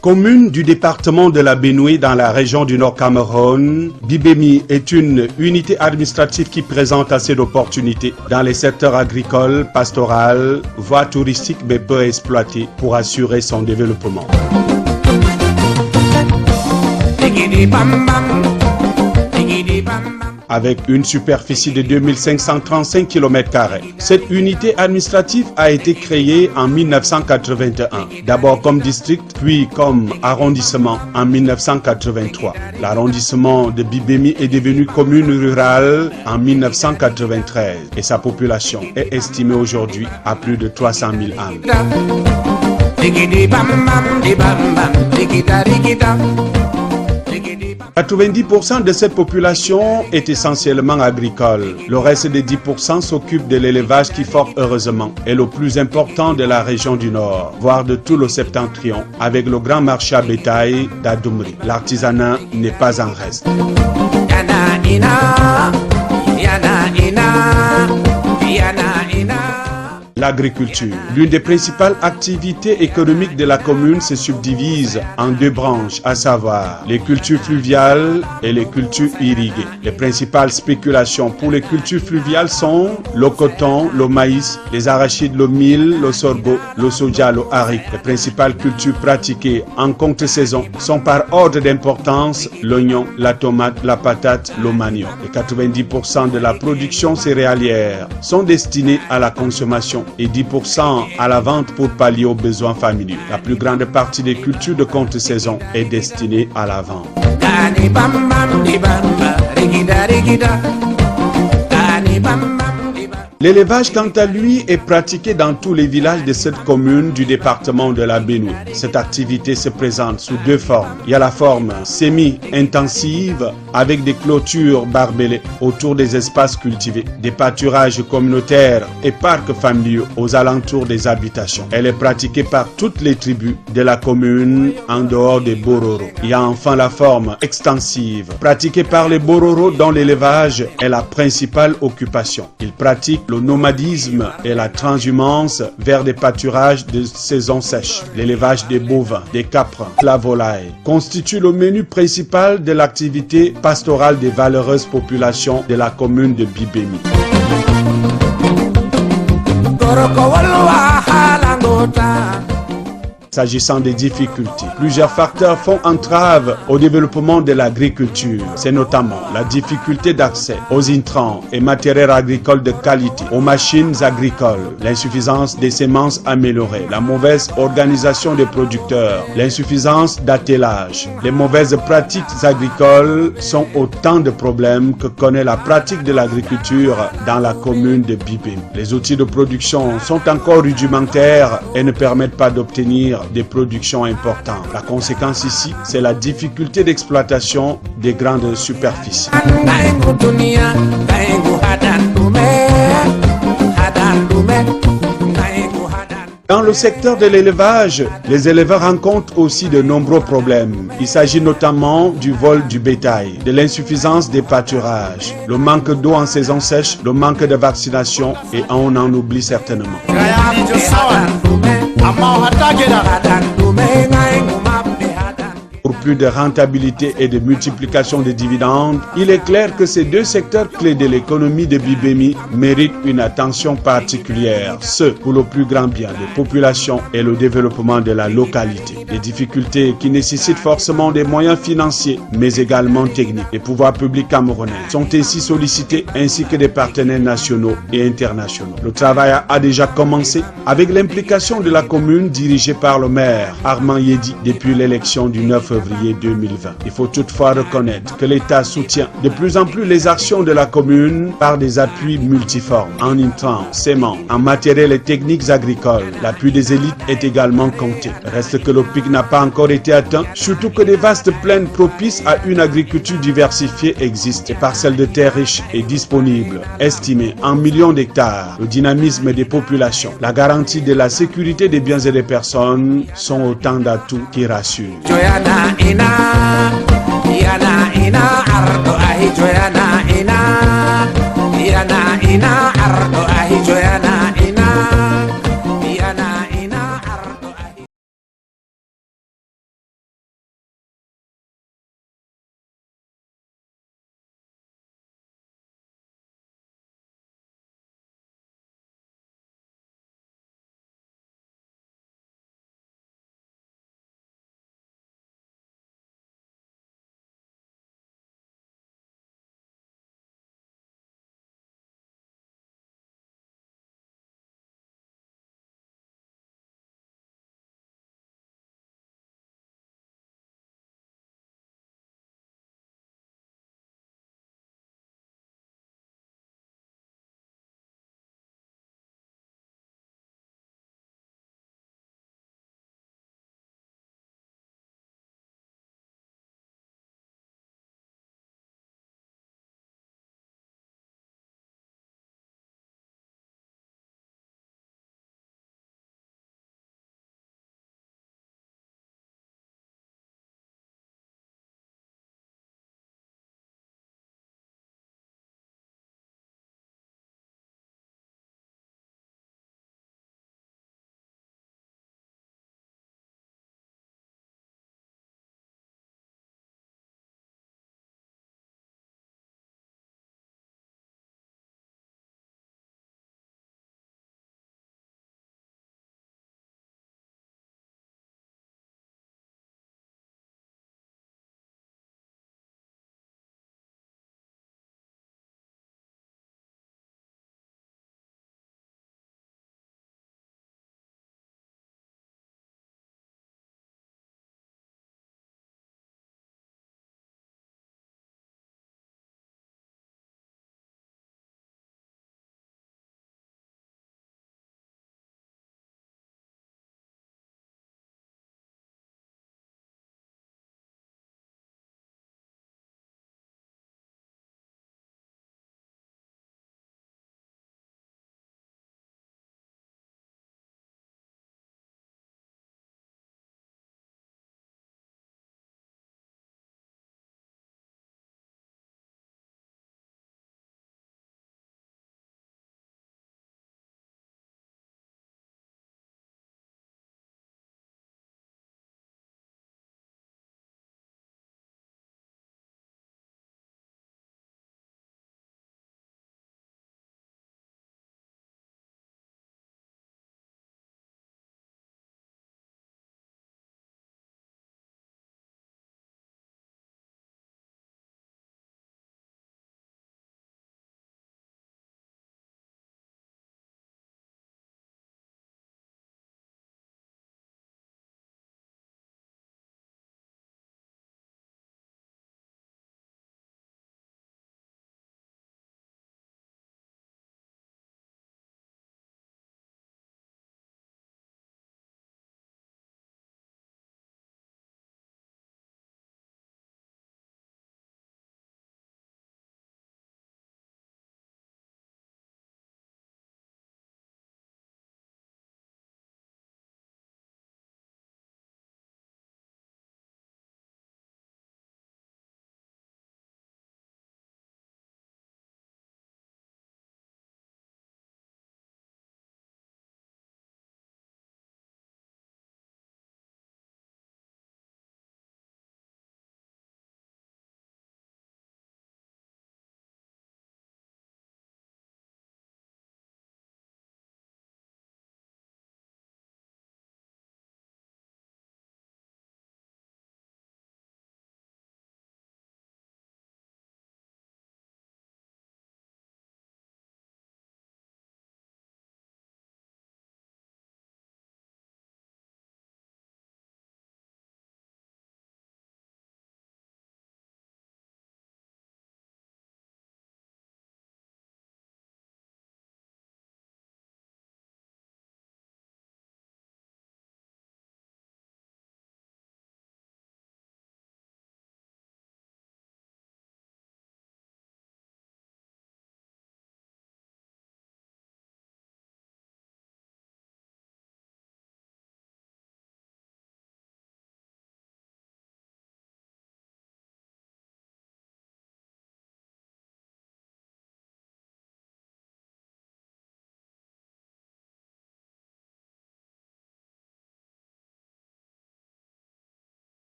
Commune du département de la Benue dans la région du Nord-Cameroun, Bibemi est une unité administrative qui présente assez d'opportunités dans les secteurs agricoles, pastoral, voies touristiques mais peu exploitées pour assurer son développement. Avec une superficie de 2535 km². Cette unité administrative a été créée en 1981, d'abord comme district, puis comme arrondissement en 1983. L'arrondissement de Bibemi est devenu commune rurale en 1993 et sa population est estimée aujourd'hui à plus de 300 000 âmes. 90% de cette population est essentiellement agricole. Le reste des 10% s'occupe de l'élevage qui fort heureusement est le plus important de la région du Nord, voire de tout le septentrion, avec le grand marché à bétail d'Adoumri. L'artisanat n'est pas en reste. L'agriculture, l'une des principales activités économiques de la commune, se subdivise en deux branches, à savoir les cultures fluviales et les cultures irriguées. Les principales spéculations pour les cultures fluviales sont le coton, le maïs, les arachides, le mil, le sorgho, le soja, le haricot. Les principales cultures pratiquées en contre-saison sont par ordre d'importance l'oignon, la tomate, la patate, le manioc. Et 90% de la production céréalière sont destinées à la consommation et 10% à la vente pour pallier aux besoins familiaux. La plus grande partie des cultures de contre-saison est destinée à la vente. L'élevage, quant à lui, est pratiqué dans tous les villages de cette commune du département de la Benue. Cette activité se présente sous deux formes. Il y a la forme semi-intensive avec des clôtures barbelées autour des espaces cultivés, des pâturages communautaires et parcs familiaux aux alentours des habitations. Elle est pratiquée par toutes les tribus de la commune en dehors des Bororo. Il y a enfin la forme extensive, pratiquée par les Bororo dont l'élevage est la principale occupation. Ils pratiquent le nomadisme et la transhumance vers des pâturages de saison sèche. L'élevage des bovins, des caprins, la volaille constitue le menu principal de l'activité pastorale des valeureuses populations de la commune de Bibemi. S'agissant des difficultés, plusieurs facteurs font entrave au développement de l'agriculture. C'est notamment la difficulté d'accès aux intrants et matériels agricoles de qualité, aux machines agricoles, l'insuffisance des semences améliorées, la mauvaise organisation des producteurs, l'insuffisance d'attelage. Les mauvaises pratiques agricoles sont autant de problèmes que connaît la pratique de l'agriculture dans la commune de Bibemi. Les outils de production sont encore rudimentaires et ne permettent pas d'obtenir des productions importantes. La conséquence ici, c'est la difficulté d'exploitation des grandes superficies. Dans le secteur de l'élevage, les éleveurs rencontrent aussi de nombreux problèmes. Il s'agit notamment du vol du bétail, de l'insuffisance des pâturages, le manque d'eau en saison sèche, le manque de vaccination et on en oublie certainement. Pour plus de rentabilité et de multiplication des dividendes, il est clair que ces deux secteurs clés de l'économie de Bibemi méritent une attention particulière, ce pour le plus grand bien des populations et le développement de la localité. Des difficultés qui nécessitent forcément des moyens financiers, mais également techniques. Les pouvoirs publics camerounais sont ainsi sollicités, ainsi que des partenaires nationaux et internationaux. Le travail a déjà commencé avec l'implication de la commune dirigée par le maire Armand Yedi depuis l'élection du 9 février 2020. Il faut toutefois reconnaître que l'État soutient de plus en plus les actions de la commune par des appuis multiformes, en intrants, semences, en matériel et techniques agricoles. L'appui des élites est également compté. Reste que le pic n'a pas encore été atteint, surtout que des vastes plaines propices à une agriculture diversifiée existent. Des parcelles de terres riches et disponibles, estimées en millions d'hectares. Le dynamisme des populations, la garantie de la sécurité des biens et des personnes sont autant d'atouts qui rassurent.